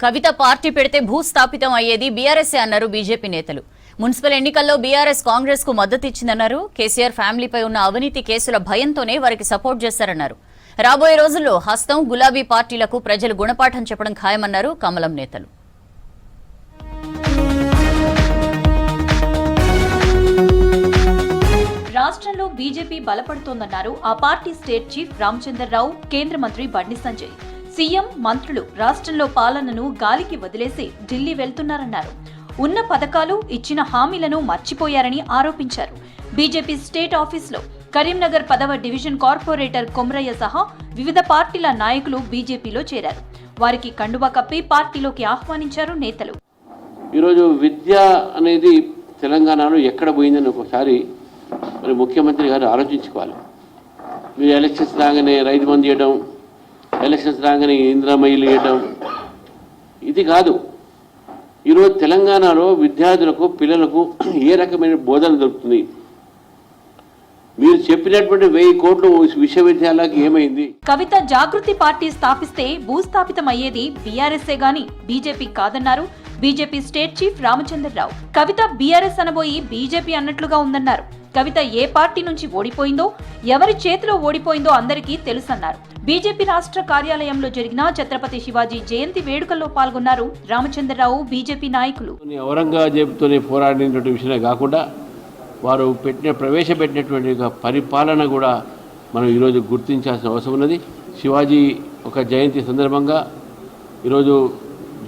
కవిత party పెడితే భూస్థాపితం అయ్యేది బీఆర్ఎస్ అన్నారు బీజేపీ నేతలు. మున్సిపల్ ఎన్నికల్లో బీఆర్ఎస్ కాంగ్రెస్ కు మద్దతు ఇచ్చిందన్నారు. కేసీఆర్ ఫ్యామిలీపై ఉన్న అవినీతి కేసుల భయంతోనే వారికి సపోర్ట్ చేశారన్నారు. రాబోయే రోజుల్లో హస్తం గులాబీ పార్టీలకు ప్రజలు గుణపాఠం చెప్పడం ఖాయమన్నారు కమలం నేతలు. రాష్ట్రంలో బీజేపీ బలపడుతోందన్నారు ఆ పార్టీ స్టేట్ చీఫ్ రామచంద్రరావు, కేంద్ర మంత్రి బండి సంజయ్. సీఎం, మంత్రులు రాష్ట్రంలో పాలనను గాలికి వదిలేసి ఢిల్లీ వెళ్తున్నారన్నారు. ఉన్న పథకాలు, ఇచ్చిన హామీలను మర్చిపోయారని ఆరోపించారు. బీజేపీ స్టేట్ ఆఫీసులో కరీంనగర్ 10వ డివిజన్ కార్పొరేటర్ కొమరయ్య సహా వివిధ పార్టీల నాయకులు బీజేపీలో చేరారు. వారికి కండువా కప్పి పార్టీలోకి ఆహ్వానించారు నేతలు. ఈరోజు విద్య అనేది తెలంగాణలో ఎక్కడ పోయిందని ఒకసారి మరి ముఖ్యమంత్రి గారు ఆలోచించుకోవాలి. మీరు ఎలక్షన్స్ రాగానే రైతు బంధు చేయడం, ఎలక్షన్స్ రాగానే ఇందిరామయ్యలు ఇవ్వడం, ఇది కాదు. ఈరోజు తెలంగాణలో విద్యార్థులకు, పిల్లలకు ఏ రకమైన బోధన దొరుకుతుంది? మీరు చెప్పినటువంటి 1000 కోట్లు విశ్వవిద్యాలయాలకు ఏమైంది? కవిత జాగృతి పార్టీ స్థాపిస్తే భూస్థాపితం అయ్యేది బీఆర్ఎస్ఏ గాని బీజేపీ కాదన్నారు బీజేపీ స్టేట్ చీఫ్ రామచంద్రరావు. కవిత బీఆర్ఎస్ అనబోయి బీజేపీ అన్నట్లుగా ఉందన్నారు. కవిత ఏ పార్టీ నుంచి ఓడిపోయిందో, ఎవరి చేతిలో ఓడిపోయిందో అందరికీ తెలుసన్నారు. బీజేపీ రాష్ట్ర కార్యాలయంలో జరిగిన ఛత్రపతి శివాజీ జయంతి వేడుకల్లో పాల్గొన్నారు రామచంద్రరావు, బీజేపీ నాయకులు. ఔరంగజేబుతోనే పోరాడినటువంటి విషయమే కాకుండా వారు ప్రవేశపెట్టినటువంటి పరిపాలన కూడా మనం ఈరోజు గుర్తించాల్సిన అవసరం ఉన్నది. శివాజీ ఒక జయంతి సందర్భంగా ఈరోజు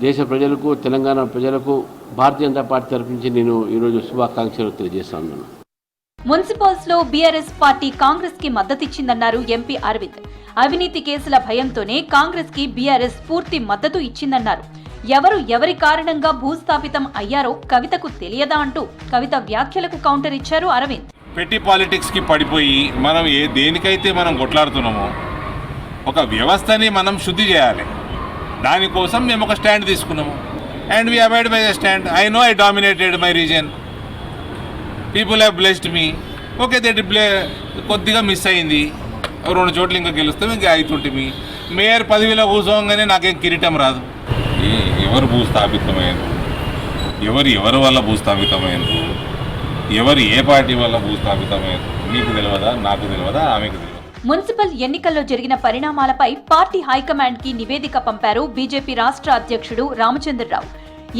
దేశ ప్రజలకు, తెలంగాణ ప్రజలకు భారతీయ జనతా పార్టీ తరఫు నుంచి నేను ఈరోజు శుభాకాంక్షలు తెలియజేస్తా ఉన్నాను. మున్సిపల్స్ లో బీఆర్ఎస్ పార్టీ కాంగ్రెస్ కి మద్దతిచ్చిందన్నారు ఎంపీ అరవింద్. అవినీతి కేసుల భయంతోనే కాంగ్రెస్ కి బీఆర్ఎస్ పూర్తి మద్దతు ఇచ్చిందన్నారు. ఎవరి కారణంగా భూస్థాపితం అయ్యారో కవితకు తెలియదా అంటూ కవిత వ్యాఖ్యలకు కౌంటర్ ఇచ్చారు అరవింద్. పెట్టి పాలిటిక్స్ కి పడిపోయి మనం దేనికైతే మనం కొట్లాడుతున్నామో ఒక వ్యవస్థని మనం శుద్ధి చేయాలి. దానికోసం మేము ఒక స్టాండ్ తీసుకున్నాము. And we abide by the stand. I know I dominated my reason. People have blessed me. Okay, that కొద్దిగా మిస్ అయింది. 2 చోట్ల ఇంకా గెలుస్తాం, ఇంకా అవుతుంటే మేయర్ పదవిలో కూర్చోగానే నాకేం కిరీటం రాదు. ఎవరు భూస్థాపితమైనరు, ఎవరి వల్ల భూస్థాపితమైనరు, ఏ పార్టీ వల్ల భూస్థాపితమైనరు మీకు తెలియదా, నాకు తెలియదా, ఆమెకు తెలియదు. మున్సిపల్ ఎన్నికల్లో జరిగిన పరిణామాలపై పార్టీ హైకమాండ్ కి నివేదిక పంపారు బీజేపీ రాష్ట్ర అధ్యక్షుడు Ramachandra Rao.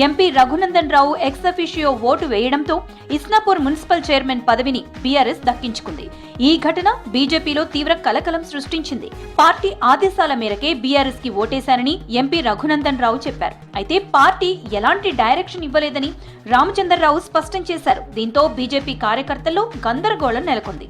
MP Raghunandan Rao ex officio vote వేయడంతో ఇస్నాపూర్ మున్సిపల్ చైర్మన్ పదవిని బీఆర్ఎస్ దక్కించుకుంది. ఈ ఘటన బీజేపీలో తీవ్ర కలకలం సృష్టించింది. పార్టీ ఆదేశాల మేరకే బీఆర్ఎస్ కి ఓటేశారని ఎంపీ రఘునందన్ రావు చెప్పారు. అయితే పార్టీ ఎలాంటి డైరెక్షన్ ఇవ్వలేదని రామచంద్రరావు స్పష్టం చేశారు. దీంతో బీజేపీ కార్యకర్తల్లో గందరగోళం నెలకొంది.